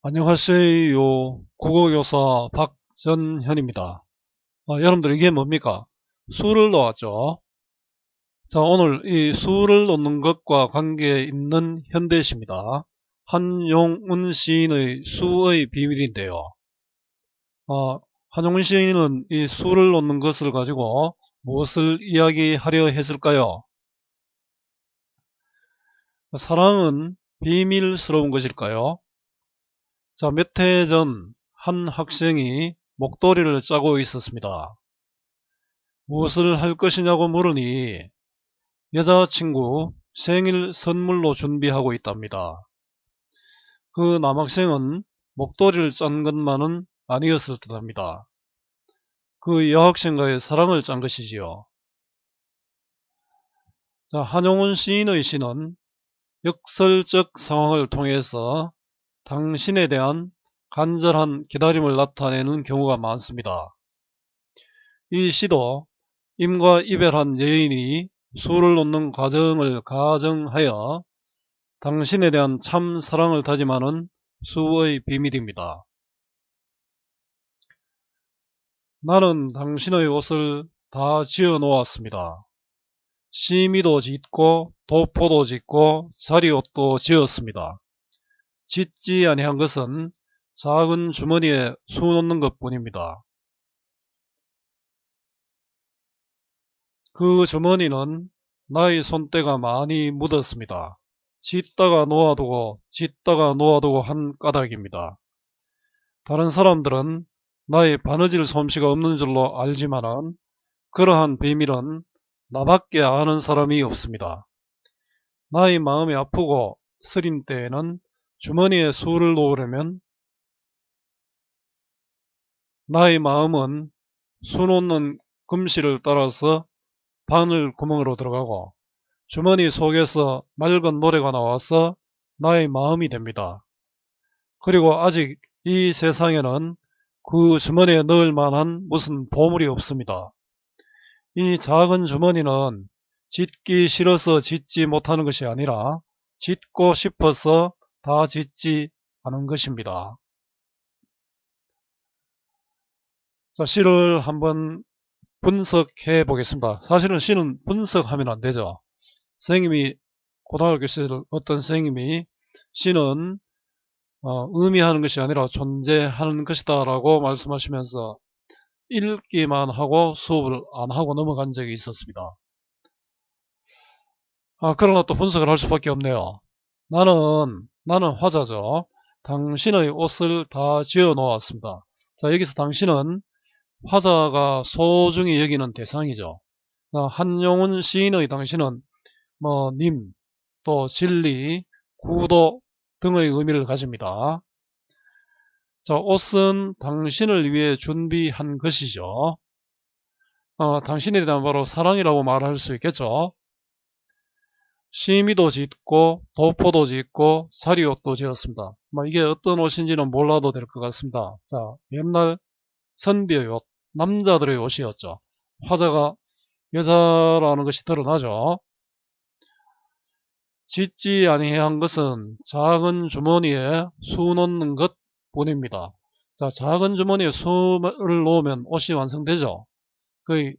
안녕하세요. 국어교사 박전현입니다. 여러분들 이게 뭡니까? 수를 놓았죠. 자, 오늘 이 수를 놓는 것과 관계 있는 현대시입니다. 한용운 시인의 수의 비밀인데요. 한용운 시인은 이 수를 놓는 것을 가지고 무엇을 이야기하려 했을까요? 사랑은 비밀스러운 것일까요? 자, 몇 해 전 한 학생이 목도리를 짜고 있었습니다. 무엇을 할 것이냐고 물으니 여자친구 생일 선물로 준비하고 있답니다. 그 남학생은 목도리를 짠 것만은 아니었을 듯합니다. 그 여학생과의 사랑을 짠 것이지요. 자, 한용운 시인의 시는 역설적 상황을 통해서 당신에 대한 간절한 기다림을 나타내는 경우가 많습니다. 이 시도 임과 이별한 여인이 수를 놓는 과정을 가정하여 당신에 대한 참 사랑을 다짐하는 수의 비밀입니다. 나는 당신의 옷을 다 지어 놓았습니다. 시미도 짓고 도포도 짓고 자리옷도 지었습니다. 짓지 아니한 것은 작은 주머니에 수 놓는 것뿐입니다. 그 주머니는 나의 손때가 많이 묻었습니다. 짓다가 놓아두고 짓다가 놓아두고 한 까닭입니다. 다른 사람들은 나의 바느질 솜씨가 없는 줄로 알지만은 그러한 비밀은 나밖에 아는 사람이 없습니다. 나의 마음이 아프고 쓰린 때에는 주머니에 수를 놓으려면 나의 마음은 수 놓는 금실을 따라서 바늘 구멍으로 들어가고 주머니 속에서 맑은 노래가 나와서 나의 마음이 됩니다. 그리고 아직 이 세상에는 그 주머니에 넣을 만한 무슨 보물이 없습니다. 이 작은 주머니는 짓기 싫어서 짓지 못하는 것이 아니라 짓고 싶어서 다 짓지 않은 것입니다. 자, 시를 한번 분석해 보겠습니다. 사실은 시는 분석하면 안 되죠. 선생님이 고등학교 시절 어떤 선생님이 시는 의미하는 것이 아니라 존재하는 것이다 라고 말씀하시면서 읽기만 하고 수업을 안 하고 넘어간 적이 있었습니다. 그러나 또 분석을 할 수밖에 없네요. 나는 화자죠. 당신의 옷을 다 지어 놓았습니다. 자, 여기서 당신은 화자가 소중히 여기는 대상이죠. 한용운 시인의 당신은 님, 또 진리, 구도 등의 의미를 가집니다. 자, 옷은 당신을 위해 준비한 것이죠. 당신에 대한 바로 사랑이라고 말할 수 있겠죠. 시미도 짓고 도포도 짓고 자리옷도 지었습니다. 이게 어떤 옷인지는 몰라도 될 것 같습니다. 자, 옛날 선비의 옷, 남자들의 옷이었죠. 화자가 여자라는 것이 드러나죠. 짓지 아니한 것은 작은 주머니에 수 놓는 것 뿐입니다. 자, 작은 주머니에 수를 놓으면 옷이 완성되죠. 그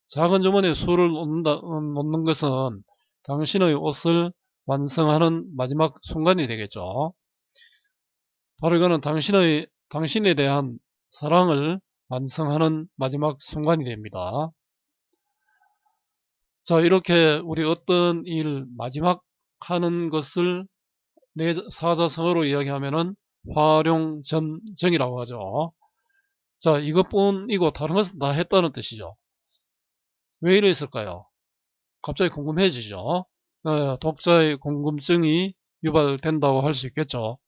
작은 주머니에 수를 놓는 것은 당신의 옷을 완성하는 마지막 순간이 되겠죠. 바로 이거는 당신에 대한 사랑을 완성하는 마지막 순간이 됩니다. 자, 이렇게 우리 어떤 일 마지막 하는 것을 내 사자성어로 이야기하면은 활용점정이라고 하죠. 자, 이것뿐이고 다른 것은 다 했다는 뜻이죠. 왜 이랬을까요? 갑자기 궁금해지죠. 독자의 궁금증이 유발된다고 할 수 있겠죠.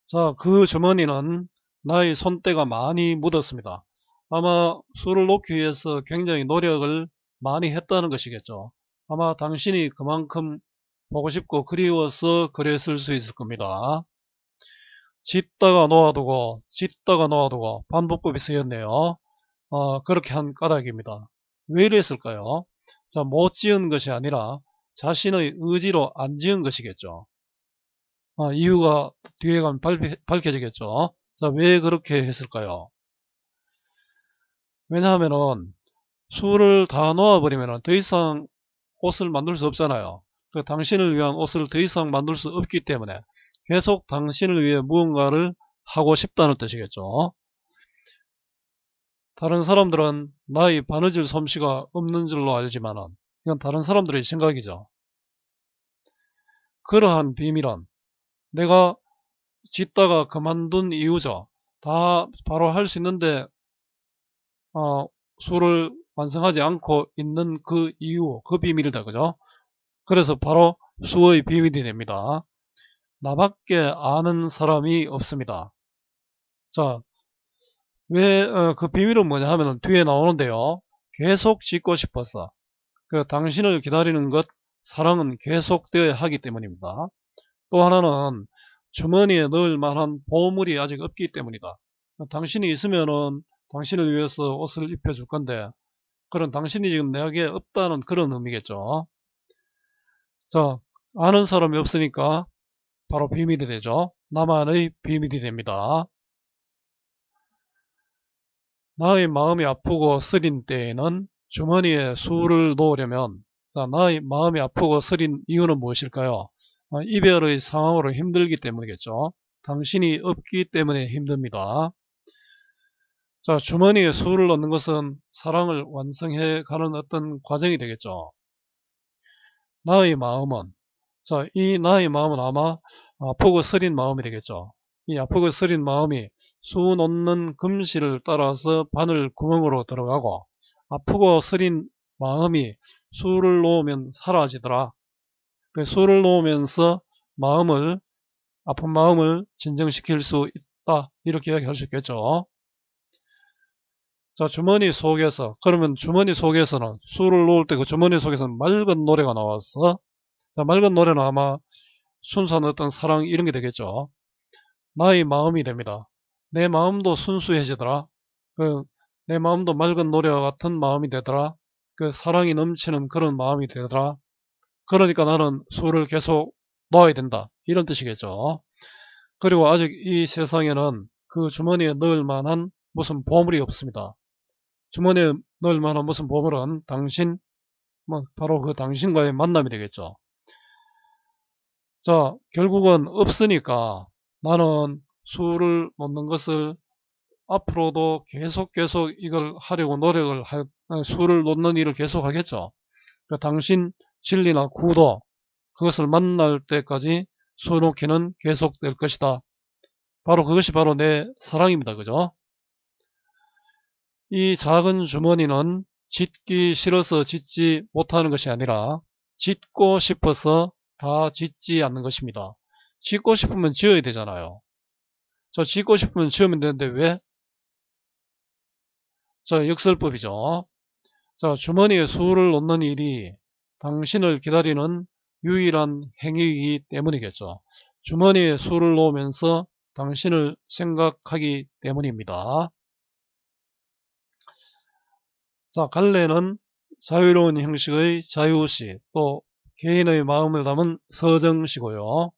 자, 그 주머니는 나의 손때가 많이 묻었습니다. 아마 수를 놓기 위해서 굉장히 노력을 많이 했다는 것이겠죠. 아마 당신이 그만큼 보고 싶고 그리워서 그랬을 수 있을 겁니다. 짓다가 놓아두고 짓다가 놓아두고 반복법이 쓰였네요. 그렇게 한 까닭입니다. 왜 이랬을까요? 자, 못 지은 것이 아니라 자신의 의지로 안 지은 것이겠죠. 이유가 뒤에 가면 밝혀지겠죠. 자, 왜 그렇게 했을까요? 왜냐하면은 수를 다 놓아버리면 더 이상 옷을 만들 수 없잖아요. 그 당신을 위한 옷을 더 이상 만들 수 없기 때문에 계속 당신을 위해 무언가를 하고 싶다는 뜻이겠죠. 다른 사람들은 나의 바느질 솜씨가 없는 줄로 알지만은 이건 다른 사람들의 생각이죠. 그러한 비밀은 내가 짓다가 그만둔 이유죠. 다 바로 할 수 있는데 수를 완성하지 않고 있는 그 이유, 그 비밀이다. 그죠? 그래서 바로 수의 비밀이 됩니다. 나밖에 아는 사람이 없습니다. 자, 왜 그 비밀은 뭐냐 하면 뒤에 나오는데요. 계속 짓고 싶어서 그 당신을 기다리는 것, 사랑은 계속되어야 하기 때문입니다. 또 하나는 주머니에 넣을 만한 보물이 아직 없기 때문이다. 당신이 있으면은 당신을 위해서 옷을 입혀줄 건데 그런 당신이 지금 내게 없다는 그런 의미겠죠. 자, 아는 사람이 없으니까 바로 비밀이 되죠. 나만의 비밀이 됩니다. 나의 마음이 아프고 쓰린 때에는 주머니에 수를 놓으려면, 자, 나의 마음이 아프고 쓰린 이유는 무엇일까요? 이별의 상황으로 힘들기 때문이겠죠. 당신이 없기 때문에 힘듭니다. 자, 주머니에 수를 넣는 것은 사랑을 완성해 가는 어떤 과정이 되겠죠. 나의 마음은, 자, 이 나의 마음은 아마 아프고 쓰린 마음이 되겠죠. 이 아프고 쓰린 마음이 수 놓는 금실을 따라서 바늘 구멍으로 들어가고 아프고 쓰린 마음이 수를 놓으면 사라지더라. 그 수를 놓으면서 마음을, 아픈 마음을 진정시킬 수 있다. 이렇게 이야기할 수 있겠죠. 자, 주머니 속에서, 그러면 주머니 속에서는 수를 놓을 때 그 주머니 속에서는 맑은 노래가 나왔어. 자, 맑은 노래는 아마 순수한 어떤 사랑 이런 게 되겠죠. 나의 마음이 됩니다. 내 마음도 순수해지더라. 내 마음도 맑은 노래와 같은 마음이 되더라. 그 사랑이 넘치는 그런 마음이 되더라. 그러니까 나는 수를 계속 놓아야 된다. 이런 뜻이겠죠. 그리고 아직 이 세상에는 그 주머니에 넣을 만한 무슨 보물이 없습니다. 주머니에 넣을 만한 무슨 보물은 당신, 바로 그 당신과의 만남이 되겠죠. 자, 결국은 없으니까 나는 수를 놓는 것을 앞으로도 계속 이걸 하려고 노력을 수를 놓는 일을 계속 하겠죠. 그 당신 진리나 구도, 그것을 만날 때까지 수 놓기는 계속될 것이다. 바로 그것이 바로 내 사랑입니다. 그죠? 이 작은 주머니는 짓기 싫어서 짓지 못하는 것이 아니라 짓고 싶어서 다 짓지 않는 것입니다. 짓고 싶으면 지어야 되잖아요. 저 짓고 싶으면 지으면 되는데 왜? 자, 역설법이죠. 자, 주머니에 수를 놓는 일이 당신을 기다리는 유일한 행위이기 때문이겠죠. 주머니에 수를 놓으면서 당신을 생각하기 때문입니다. 자, 갈래는 자유로운 형식의 자유시, 또 개인의 마음을 담은 서정시고요.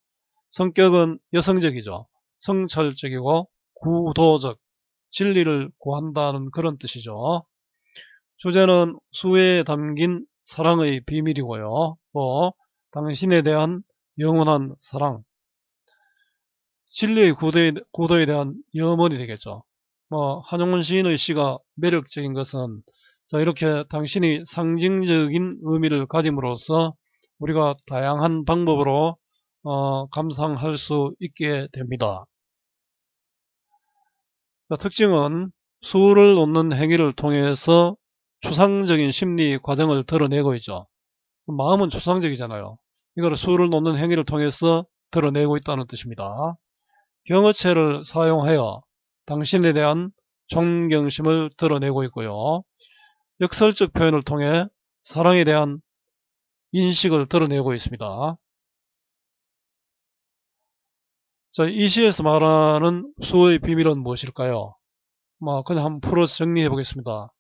성격은 여성적이죠. 성찰적이고 구도적, 진리를 구한다는 그런 뜻이죠. 주제는 수에 담긴 사랑의 비밀이고요. 또 당신에 대한 영원한 사랑, 진리의 구도에 대한 염원이 되겠죠. 한용운 시인의 시가 매력적인 것은 자, 이렇게 당신이 상징적인 의미를 가짐으로써 우리가 다양한 방법으로 감상할 수 있게 됩니다. 자, 특징은 수를 놓는 행위를 통해서 추상적인 심리 과정을 드러내고 있죠. 마음은 추상적이잖아요. 이걸 수를 놓는 행위를 통해서 드러내고 있다는 뜻입니다. 경어체를 사용하여 당신에 대한 존경심을 드러내고 있고요. 역설적 표현을 통해 사랑에 대한 인식을 드러내고 있습니다. 자, 이 시에서 말하는 수의 비밀은 무엇일까요? 그냥 한번 풀어서 정리해 보겠습니다.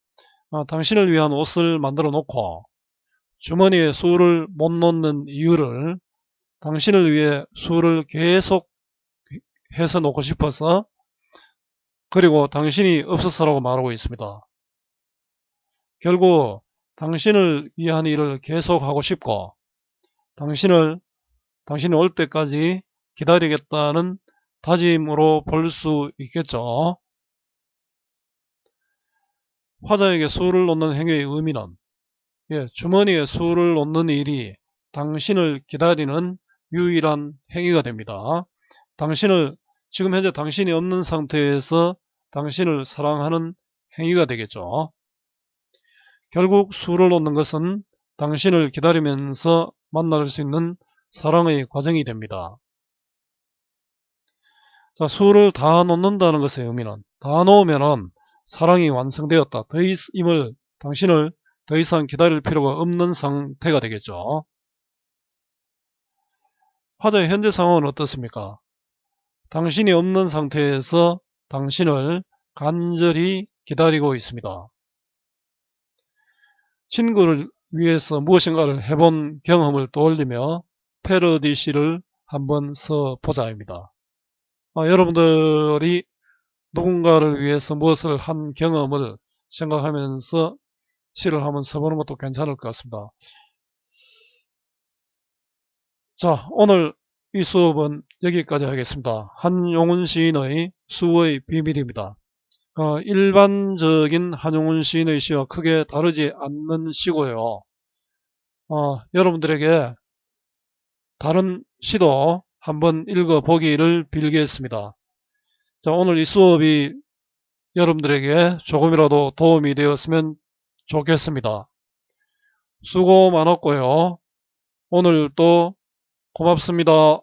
당신을 위한 옷을 만들어 놓고 주머니에 수를 못 넣는 이유를 당신을 위해 수를 계속 해서 놓고 싶어서, 그리고 당신이 없어서라고 말하고 있습니다. 결국 당신을 위한 일을 계속하고 싶고 당신이 올 때까지 기다리겠다는 다짐으로 볼 수 있겠죠. 화자에게 수를 놓는 행위의 의미는 주머니에 수를 놓는 일이 당신을 기다리는 유일한 행위가 됩니다. 지금 현재 당신이 없는 상태에서 당신을 사랑하는 행위가 되겠죠. 결국 수를 놓는 것은 당신을 기다리면서 만날 수 있는 사랑의 과정이 됩니다. 자, 수를 다 놓는다는 것의 의미는, 다 놓으면은 사랑이 완성되었다. 당신을 더 이상 기다릴 필요가 없는 상태가 되겠죠. 화자의 현재 상황은 어떻습니까? 당신이 없는 상태에서 당신을 간절히 기다리고 있습니다. 친구를 위해서 무엇인가를 해본 경험을 떠올리며 패러디시를 한번 써보자입니다. 여러분들이 누군가를 위해서 무엇을 한 경험을 생각하면서 시를 한번 써보는 것도 괜찮을 것 같습니다. 자, 오늘 이 수업은 여기까지 하겠습니다. 한용운 시인의 수의 비밀입니다. 일반적인 한용운 시인의 시와 크게 다르지 않는 시고요. 여러분들에게 다른 시도 한번 읽어보기를 빌겠습니다. 자, 오늘 이 수업이 여러분들에게 조금이라도 도움이 되었으면 좋겠습니다. 수고 많았고요. 오늘도 고맙습니다.